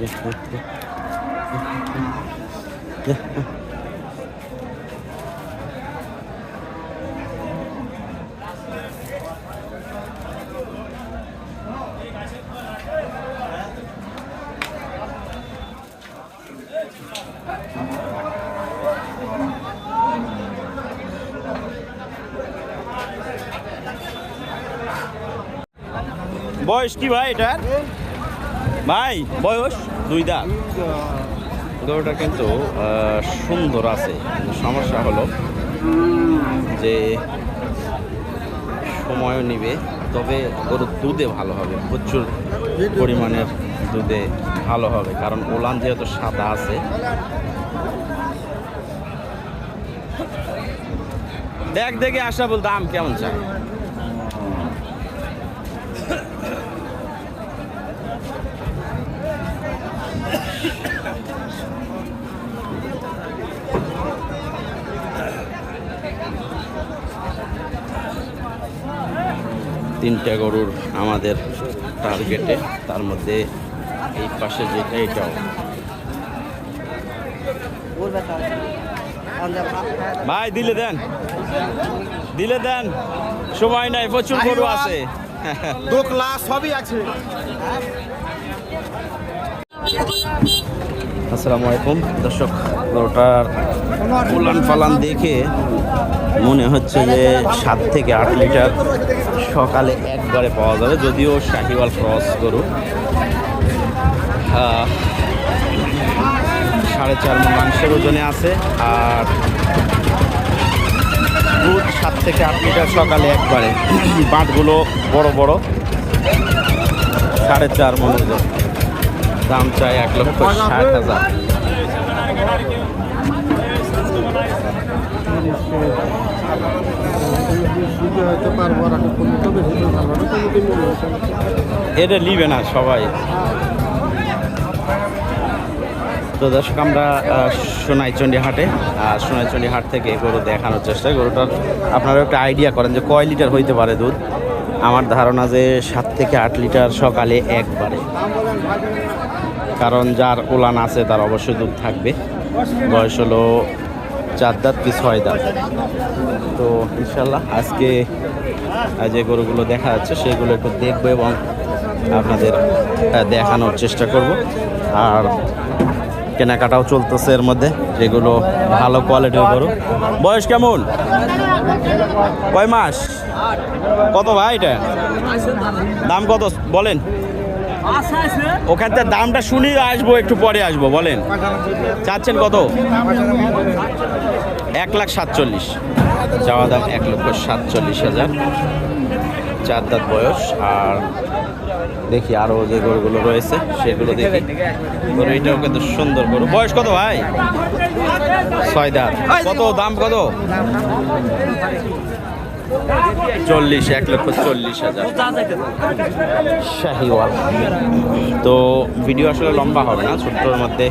বয়স কি ভাই এটা ভাই? বয়স 2 দাঁত। গরুটা কিন্তু সুন্দর আছে, সমস্যা হলো যে সময়ও নিবে, তবে গরুর দুধে ভালো হবে, প্রচুর পরিমাণের দুধে ভালো হবে, কারণ ওলান যেহেতু সাদা আছে। দেখে আসা বল দাম কেমন চাই? তিনটা গরুর আমাদের টার্গেটে, তার মধ্যে এই পাশে যেটা এটাও। ভাই দিলে দেন, সময় নাই, প্রচুর গরু আছে। দোকলা সবই আছে। আসসালামু আলাইকুম দর্শক, গরুটার উলান পালান দেখে মনে হচ্ছে যে 7 থেকে 8 লিটার সকালে একবারে পাওয়া যাবে, যদিও শাহিওয়াল ক্রস গরু। 4.5 মণ মাংসের ওজনে আছে, আর দুধ 7 থেকে 8 লিটার সকালে একবারে। বাঁটগুলো বড় বড়, 4.5 মণ ওজন। দাম চাই 1,60,000। এটা নিবে না সবাই। তো দর্শক, আমরা সোনাইচন্ডী হাটে, আর সোনাইচন্ডী হাট থেকে গরু দেখানোর চেষ্টা। গরুটার আপনারা একটা আইডিয়া করেন যে কয় লিটার হইতে পারে দুধ। আমার ধারণা যে 7 থেকে 8 লিটার সকালে একবারে, কারণ যার উলান আছে তার অবশ্যই দুধ থাকবে। বয়স হলো 4 দাঁত কি 6 দাঁত। তো ইনশাল্লাহ আজকে যে গরুগুলো দেখা যাচ্ছে সেগুলো একটু দেখবো এবং আপনাদের দেখানোর চেষ্টা করব। আর কেনাকাটাও চলতেছে এর মধ্যে, যেগুলো ভালো কোয়ালিটির গরু। বয়স কেমন? কয় মাস? কত ভাই এটা? দাম কত বলেন? ওখান থেকে দামটা শুনি আসবো, একটু পরে আসবো। বলেন চাচ্ছেন কত? 1,47,000 চাওয়া দাম। 1,47,000। 4 দাঁত বয়স। আর দেখি আরো যে গরুগুলো রয়েছে সেগুলো দেখি। গরু এটাও কিন্তু সুন্দর গরু। বয়স কত ভাই? 6 দাঁত। কত দাম? কত? 40। 1,40,000 শাহিওয়াল। তো ভিডিও আসলে লম্বা হবে না, ছোট্টর মধ্যে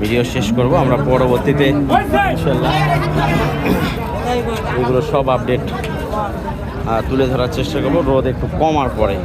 ভিডিও শেষ করব। আমরা পরবর্তীতে ইনশাল্লাহ এগুলো সব আপডেট তুলে ধরার চেষ্টা করব, রোদ একটু কমার পরে।